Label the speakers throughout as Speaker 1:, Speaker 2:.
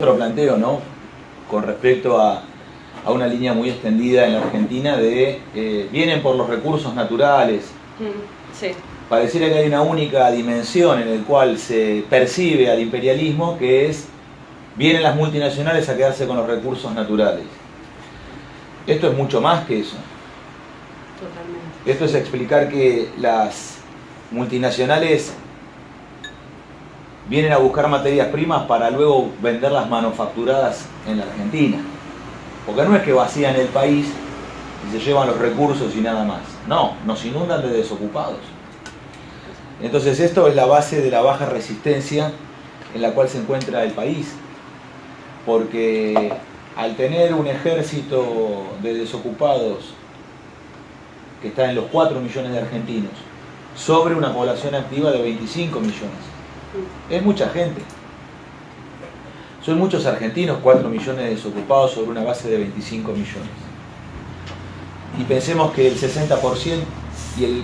Speaker 1: Otro planteo, ¿no? Con respecto a una línea muy extendida en la Argentina de vienen por los recursos naturales.
Speaker 2: Sí.
Speaker 1: Pareciera que hay una única dimensión en la cual se percibe al imperialismo, que es vienen las multinacionales a quedarse con los recursos naturales. Esto es mucho más que eso.
Speaker 2: Totalmente.
Speaker 1: Esto es explicar que las multinacionales vienen a buscar materias primas para luego venderlas manufacturadas en la Argentina. Porque no es que vacían el país y se llevan los recursos y nada más. No, nos inundan de desocupados. Entonces esto es la base de la baja resistencia en la cual se encuentra el país. Porque al tener un ejército de desocupados que está en los 4 millones de argentinos, sobre una población activa de 25 millones. Es mucha gente. Son muchos argentinos, 4 millones desocupados sobre una base de 25 millones. Y pensemos que el 60% y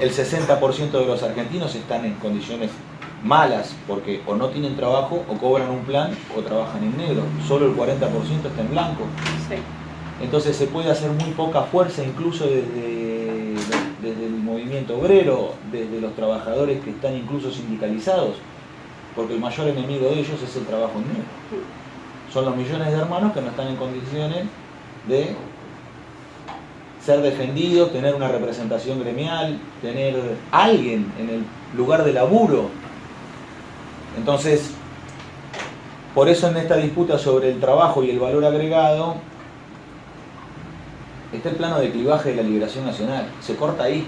Speaker 1: el 60% de los argentinos están en condiciones malas, porque o no tienen trabajo, o cobran un plan, o trabajan en negro. Solo el 40% está en blanco.
Speaker 2: Sí.
Speaker 1: Entonces se puede hacer muy poca fuerza, incluso desde el movimiento obrero, desde los trabajadores que están incluso sindicalizados, porque el mayor enemigo de ellos es el trabajo en negro. Son los millones de hermanos que no están en condiciones de ser defendidos, tener una representación gremial, tener alguien en el lugar de laburo. Entonces, por eso en esta disputa sobre el trabajo y el valor agregado, está el plano de clivaje de la liberación nacional. Se corta ahí.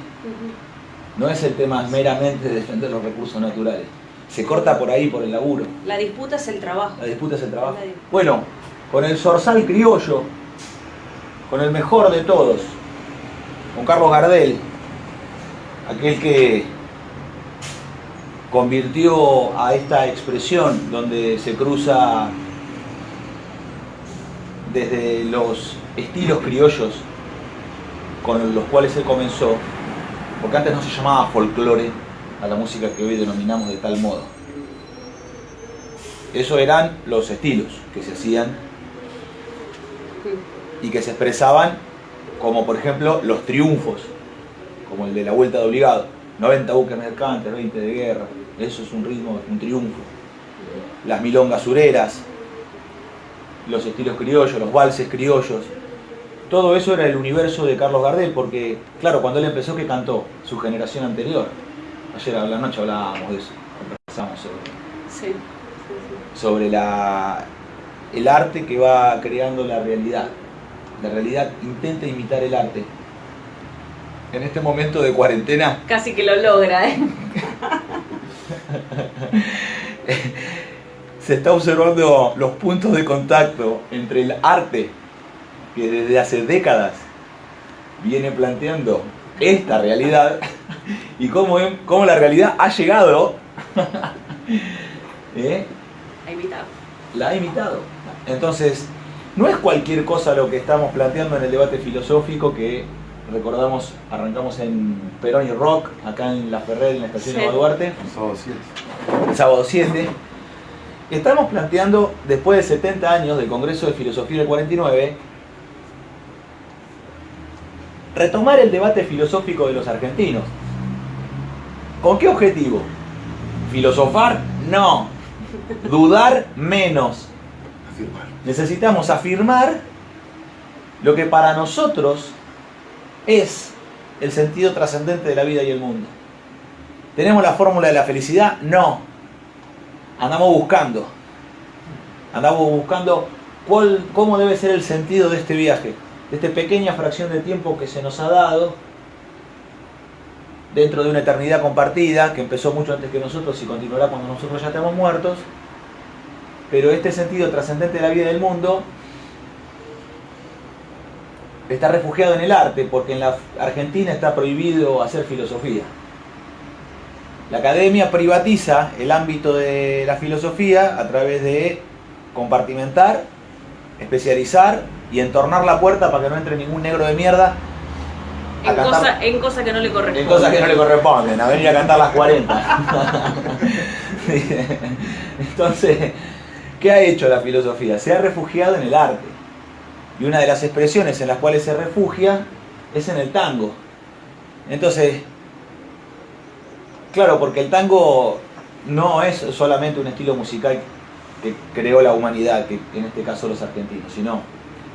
Speaker 1: No es el tema meramente de defender los recursos naturales. Se corta por ahí, por el laburo.
Speaker 2: La disputa es el trabajo.
Speaker 1: La disputa es el trabajo. Bueno, con el zorzal criollo, con el mejor de todos, con Carlos Gardel, aquel que convirtió a esta expresión donde se cruza desde los estilos criollos con los cuales él comenzó, porque antes no se llamaba folclore a la música que hoy denominamos de tal modo. Eso eran los estilos que se hacían y que se expresaban como, por ejemplo, los triunfos, como el de la Vuelta de Obligado, 90 buques mercantes, 20 de guerra. Eso es un ritmo, un triunfo. Las milongas sureras, los estilos criollos, los valses criollos. Todo eso era el universo de Carlos Gardel, porque, claro, cuando él empezó, ¿qué cantó? Su generación anterior. Ayer a la noche hablábamos de eso, conversamos sobre el arte que va creando la realidad. La realidad intenta imitar el arte. En este momento de cuarentena...
Speaker 2: Casi que lo logra, ¿eh?
Speaker 1: Se está observando los puntos de contacto entre el arte, que desde hace décadas viene planteando esta realidad, y cómo la realidad ha llegado la ha imitado. Entonces, no es cualquier cosa lo que estamos planteando en el debate filosófico que recordamos, arrancamos en Perón y Rock, acá en La Ferrer, en la estación de Duarte, el sábado 7. Estamos planteando, después de 70 años del Congreso de Filosofía del 49, retomar el debate filosófico de los argentinos. ¿Con qué objetivo? ¿Filosofar? No. Dudar? Menos.
Speaker 3: Afirmar.
Speaker 1: Necesitamos afirmar lo que para nosotros es el sentido trascendente de la vida y el mundo. ¿Tenemos la fórmula de la felicidad? No. Andamos buscando cómo debe ser el sentido de este viaje, de esta pequeña fracción de tiempo que se nos ha dado dentro de una eternidad compartida que empezó mucho antes que nosotros y continuará cuando nosotros ya estemos muertos. Pero este sentido trascendente de la vida y del mundo está refugiado en el arte, porque en la Argentina está prohibido hacer filosofía. La academia privatiza el ámbito de la filosofía a través de compartimentar, especializar y entornar la puerta para que no entre ningún negro de mierda
Speaker 2: en cosas que no le corresponden.
Speaker 1: En cosas que no le corresponden, a venir a cantar las 40. Entonces, ¿qué ha hecho la filosofía? Se ha refugiado en el arte. Y una de las expresiones en las cuales se refugia es en el tango. Entonces, claro, porque el tango no es solamente un estilo musical que creó la humanidad, que en este caso los argentinos, sino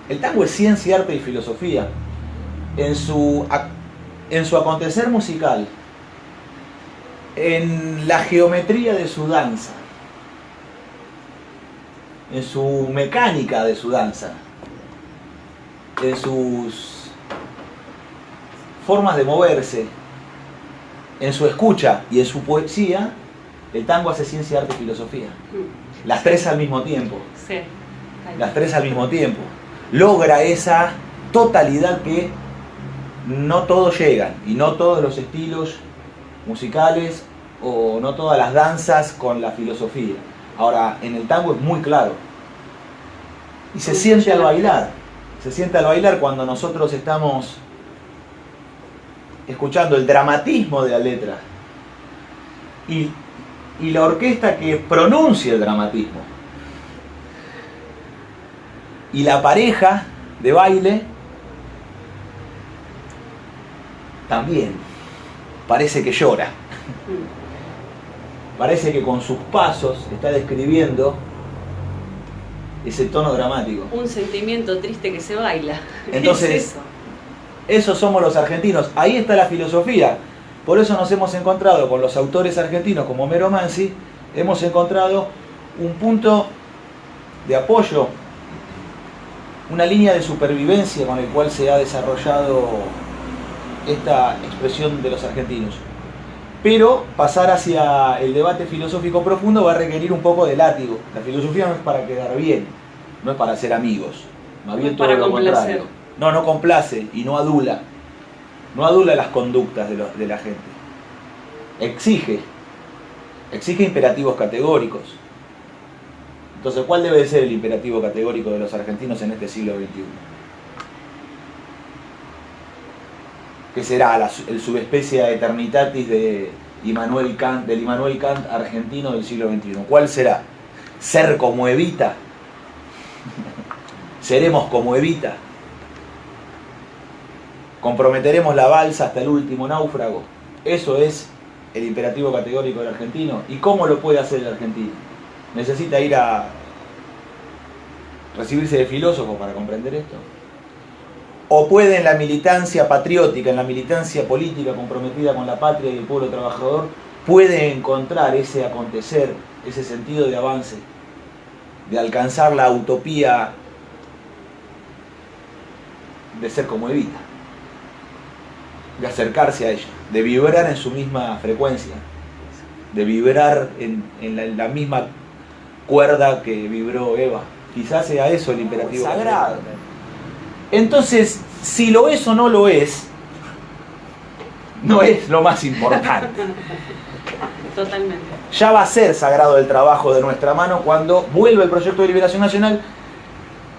Speaker 1: el tango es ciencia, arte y filosofía. En su acontecer musical, en la geometría de su danza, en su mecánica de su danza, en sus formas de moverse, en su escucha y en su poesía, el tango hace ciencia, arte y filosofía. Las tres al mismo tiempo.
Speaker 2: Sí.
Speaker 1: Las tres al mismo tiempo. Logra esa totalidad que no todos llegan, y no todos los estilos musicales o no todas las danzas con la filosofía. Ahora, en el tango es muy claro. Y se siente al bailar. Se siente al bailar cuando nosotros estamos escuchando el dramatismo de la letra y la orquesta que pronuncia el dramatismo. Y la pareja de baile también parece que llora. Parece que con sus pasos está describiendo ese tono dramático.
Speaker 2: Un sentimiento triste que se baila.
Speaker 1: Entonces,
Speaker 2: ¿Qué es eso?
Speaker 1: Esos somos los argentinos. Ahí está la filosofía. Por eso nos hemos encontrado con los autores argentinos como Homero Mansi, hemos encontrado un punto de apoyo, una línea de supervivencia con el cual se ha desarrollado esta expresión de los argentinos. Pero pasar hacia el debate filosófico profundo va a requerir un poco de látigo. La filosofía no es para quedar bien, no es para ser amigos, más bien todo lo contrario. No complace y no adula. No adula las conductas de la gente. Exige imperativos categóricos. Entonces, ¿cuál debe ser el imperativo categórico de los argentinos en este siglo XXI? ¿Qué será el subespecia eternitatis del Immanuel Kant argentino del siglo XXI? ¿Cuál será? ¿Ser como Evita? ¿Seremos como Evita? ¿Comprometeremos la balsa hasta el último náufrago? Eso es el imperativo categórico del argentino. ¿Y cómo lo puede hacer el argentino? ¿Necesita ir a recibirse de filósofo para comprender esto? ¿O puede en la militancia patriótica, en la militancia política comprometida con la patria y el pueblo trabajador, puede encontrar ese acontecer, ese sentido de avance, de alcanzar la utopía de ser como Evita, de acercarse a ella, de vibrar en su misma frecuencia, de vibrar en la misma cuerda que vibró Eva? Quizás sea eso el imperativo sagrado. Entonces, si lo es o no lo es, no es lo más importante.
Speaker 2: Totalmente.
Speaker 1: Ya va a ser sagrado el trabajo de nuestra mano cuando vuelva el proyecto de liberación nacional,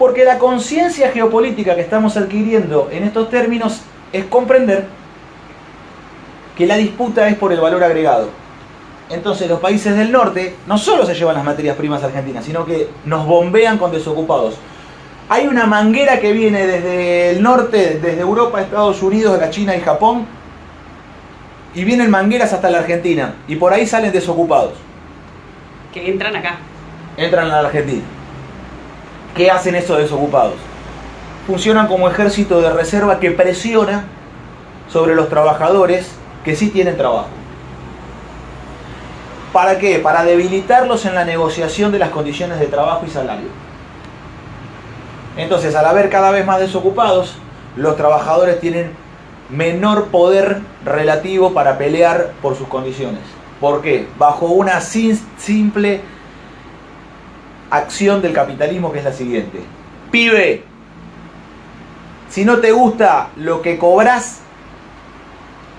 Speaker 1: porque la conciencia geopolítica que estamos adquiriendo en estos términos es comprender que la disputa es por el valor agregado. Entonces los países del norte no solo se llevan las materias primas argentinas, sino que nos bombean con desocupados. Hay una manguera que viene desde el norte, desde Europa, Estados Unidos, de la China y Japón, y vienen mangueras hasta la Argentina, y por ahí salen desocupados.
Speaker 2: Que entran acá.
Speaker 1: Entran a la Argentina. ¿Qué hacen esos desocupados? Funcionan como ejército de reserva que presiona sobre los trabajadores que sí tienen trabajo. ¿Para qué? Para debilitarlos en la negociación de las condiciones de trabajo y salario. Entonces, al haber cada vez más desocupados, los trabajadores tienen menor poder relativo para pelear por sus condiciones. ¿Por qué? Bajo una simple acción del capitalismo, que es la siguiente: pibe, si no te gusta lo que cobras,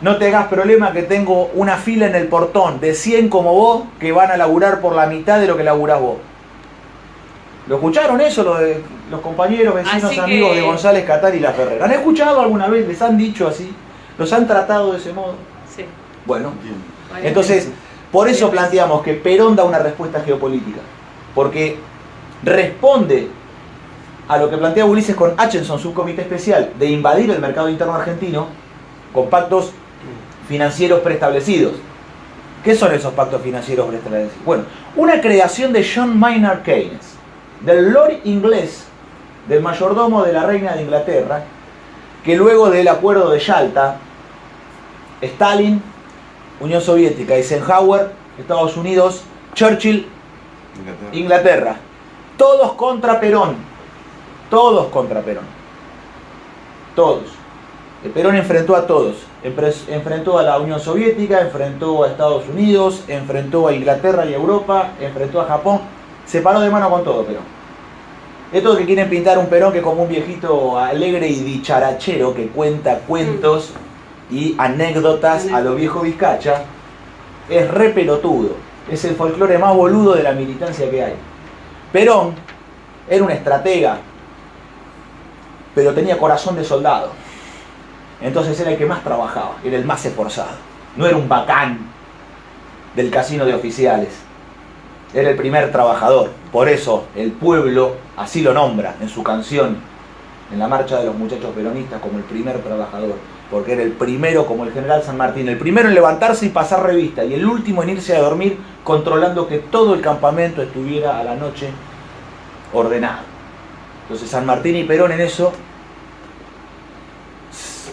Speaker 1: no te hagas problema que tengo una fila en el portón de 100 como vos que van a laburar por la mitad de lo que laburás vos. ¿Lo escucharon eso los compañeros, vecinos, amigos de González Catán y La Ferrera? ¿Han escuchado alguna vez? ¿Les han dicho así? ¿Los han tratado de ese modo?
Speaker 2: Sí.
Speaker 1: Bueno, entonces, por eso planteamos que Perón da una respuesta geopolítica. Porque responde a lo que plantea Ulises con Hutchinson, subcomité especial, de invadir el mercado interno argentino con pactos financieros preestablecidos. ¿Qué son esos pactos financieros preestablecidos? Bueno, una creación de John Maynard Keynes, del lord inglés, del mayordomo de la reina de Inglaterra, que luego del acuerdo de Yalta, Stalin, Unión Soviética, Eisenhower, Estados Unidos, Churchill, Inglaterra, todos contra Perón, todos contra Perón, todos. Perón enfrentó a todos, enfrentó a la Unión Soviética, enfrentó a Estados Unidos, enfrentó a Inglaterra y Europa, enfrentó a Japón, se paró de mano con todo Perón. Estos que quieren pintar un Perón que es como un viejito alegre y dicharachero que cuenta cuentos y anécdotas a lo viejo Vizcacha, es re pelotudo, es el folclore más boludo de la militancia que hay. Perón era un estratega, pero tenía corazón de soldado. Entonces era el que más trabajaba, era el más esforzado. No era un bacán del casino de oficiales. Era el primer trabajador. Por eso el pueblo así lo nombra en su canción, en la marcha de los muchachos peronistas, como el primer trabajador. Porque era el primero, como el general San Martín, el primero en levantarse y pasar revista, y el último en irse a dormir, controlando que todo el campamento estuviera a la noche ordenado. Entonces San Martín y Perón en eso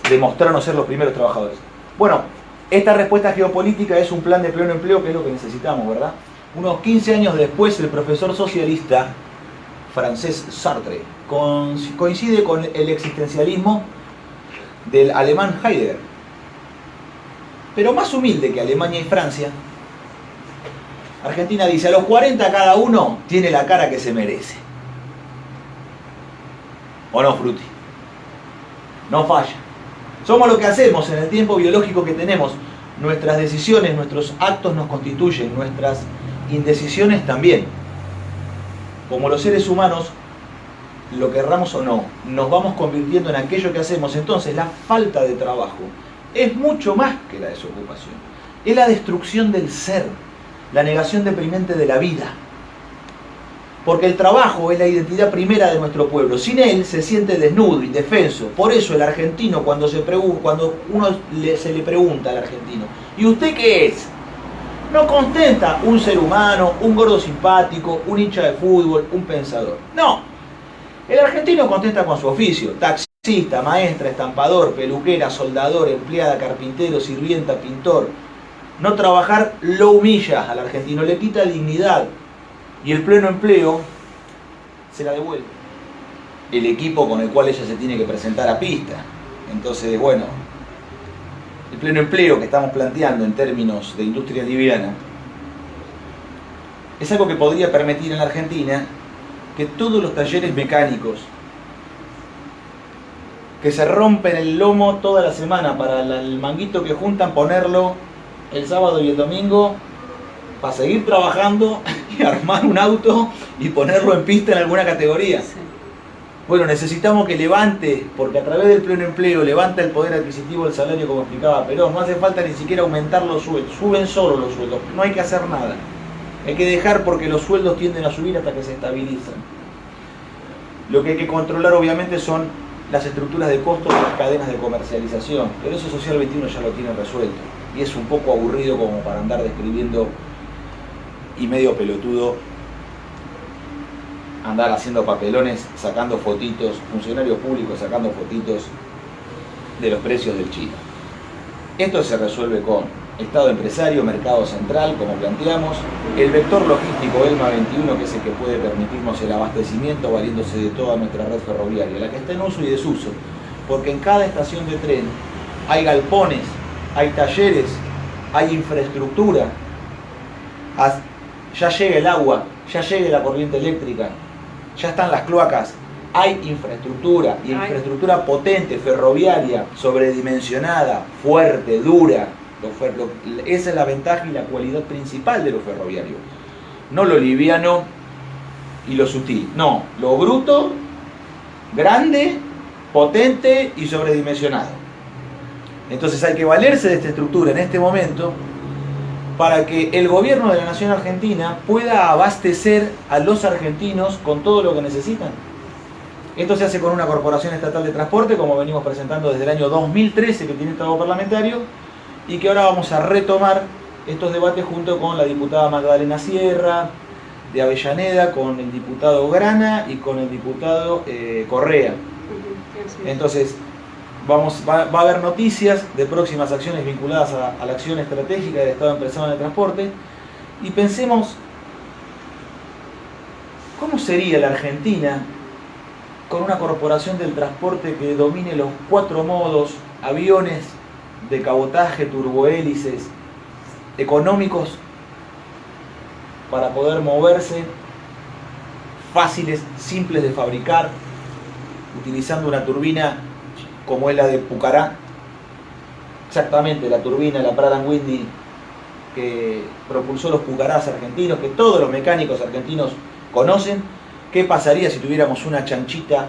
Speaker 1: demostraron ser los primeros trabajadores. Bueno, esta respuesta geopolítica es un plan de pleno empleo, que es lo que necesitamos, ¿verdad? Unos 15 años después, el profesor socialista francés Sartre coincide con el existencialismo del alemán Heidegger, pero más humilde que Alemania y Francia. Argentina dice: a los 40 cada uno tiene la cara que se merece. ¿O no, Fruti? No falla. Somos lo que hacemos en el tiempo biológico que tenemos. Nuestras decisiones, nuestros actos nos constituyen, nuestras indecisiones también. Como los seres humanos, lo querramos o no, nos vamos convirtiendo en aquello que hacemos. Entonces la falta de trabajo es mucho más que la desocupación. Es la destrucción del ser, la negación deprimente de la vida. Porque el trabajo es la identidad primera de nuestro pueblo. Sin él se siente desnudo, indefenso. Por eso el argentino, cuando uno se le pregunta al argentino: ¿y usted qué es?, no contesta un ser humano, un gordo simpático, un hincha de fútbol, un pensador. No. El argentino contesta con su oficio: taxista, maestra, estampador, peluquera, soldador, empleada, carpintero, sirvienta, pintor. No trabajar lo humilla al argentino, le quita dignidad. Y el pleno empleo se la devuelve. El equipo con el cual ella se tiene que presentar a pista. Entonces, bueno, el pleno empleo que estamos planteando en términos de industria liviana es algo que podría permitir en la Argentina que todos los talleres mecánicos que se rompen el lomo toda la semana para el manguito que juntan, ponerlo el sábado y el domingo para seguir trabajando y armar un auto y ponerlo en pista en alguna categoría.
Speaker 2: Sí.
Speaker 1: Bueno, necesitamos que levante, porque a través del pleno empleo levanta el poder adquisitivo del salario, como explicaba Perón. No hace falta ni siquiera aumentar los sueldos, suben solo los sueldos, no hay que hacer nada. Hay que dejar, porque los sueldos tienden a subir hasta que se estabilizan. Lo que hay que controlar obviamente son las estructuras de costos de las cadenas de comercialización, pero eso Social 21 ya lo tiene resuelto, y es un poco aburrido como para andar describiendo, y medio pelotudo andar haciendo papelones, sacando fotitos, funcionarios públicos sacando fotitos de los precios del chino. Esto se resuelve con Estado empresario, mercado central, como planteamos, el vector logístico ELMA 21, que es el que puede permitirnos el abastecimiento valiéndose de toda nuestra red ferroviaria, la que está en uso y desuso, porque en cada estación de tren hay galpones, hay talleres, hay infraestructura, ya llega el agua, ya llega la corriente eléctrica, ya están las cloacas, hay infraestructura, y infraestructura potente, ferroviaria, sobredimensionada, fuerte, dura. Esa es la ventaja y la cualidad principal de lo ferroviario. No lo liviano y lo sutil, no, lo bruto, grande, potente y sobredimensionado. Entonces hay que valerse de esta estructura en este momento para que el gobierno de la nación argentina pueda abastecer a los argentinos con todo lo que necesitan. Esto se hace con una corporación estatal de transporte, como venimos presentando desde el año 2013, que tiene estado parlamentario, y que ahora vamos a retomar estos debates junto con la diputada Magdalena Sierra, de Avellaneda, con el diputado Grana y con el diputado Correa. Entonces, va a haber noticias de próximas acciones vinculadas a la acción estratégica del Estado empresarial de transporte, y pensemos, ¿cómo sería la Argentina con una corporación del transporte que domine los 4 modos, aviones de cabotaje, turbohélices, económicos, para poder moverse, fáciles, simples de fabricar, utilizando una turbina como es la de Pucará, exactamente la turbina, la Pratt & Whitney, que propulsó los Pucarás argentinos, que todos los mecánicos argentinos conocen? ¿Qué pasaría si tuviéramos una chanchita,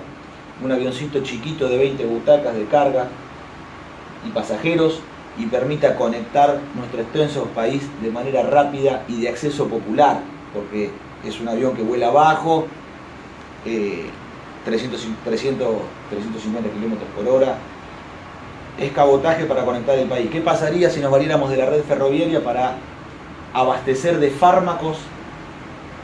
Speaker 1: un avioncito chiquito de 20 butacas de carga y pasajeros, y permita conectar nuestro extenso país de manera rápida y de acceso popular? Porque es un avión que vuela bajo, 350 kilómetros por hora, es cabotaje para conectar el país. ¿Qué pasaría si nos valiéramos de la red ferroviaria para abastecer de fármacos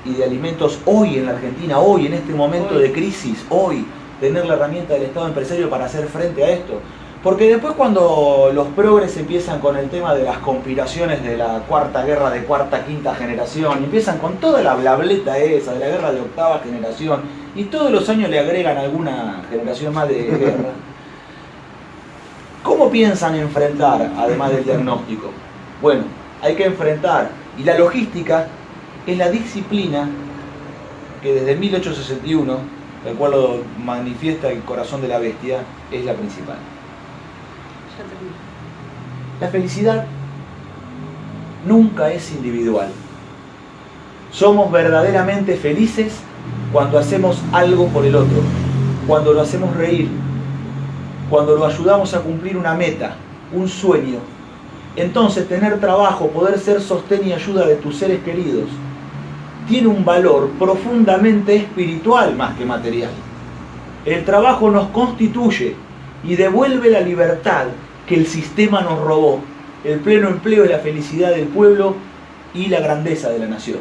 Speaker 1: y de alimentos hoy en la Argentina, hoy en este momento de crisis, hoy tener la herramienta del Estado empresario para hacer frente a esto? Porque después, cuando los progres empiezan con el tema de las conspiraciones de la cuarta guerra de cuarta, quinta generación, empiezan con toda la blableta esa de la guerra de octava generación, y todos los años le agregan alguna generación más de guerra, ¿cómo piensan enfrentar, además del diagnóstico? Bueno, hay que enfrentar, y la logística es la disciplina que desde 1861, el cual lo manifiesta el corazón de la bestia, es la principal. La felicidad nunca es individual. Somos verdaderamente felices cuando hacemos algo por el otro, cuando lo hacemos reír, cuando lo ayudamos a cumplir una meta, un sueño. Entonces, tener trabajo, poder ser sostén y ayuda de tus seres queridos, tiene un valor profundamente espiritual más que material. El trabajo nos constituye y devuelve la libertad que el sistema nos robó, el pleno empleo y la felicidad del pueblo y la grandeza de la nación.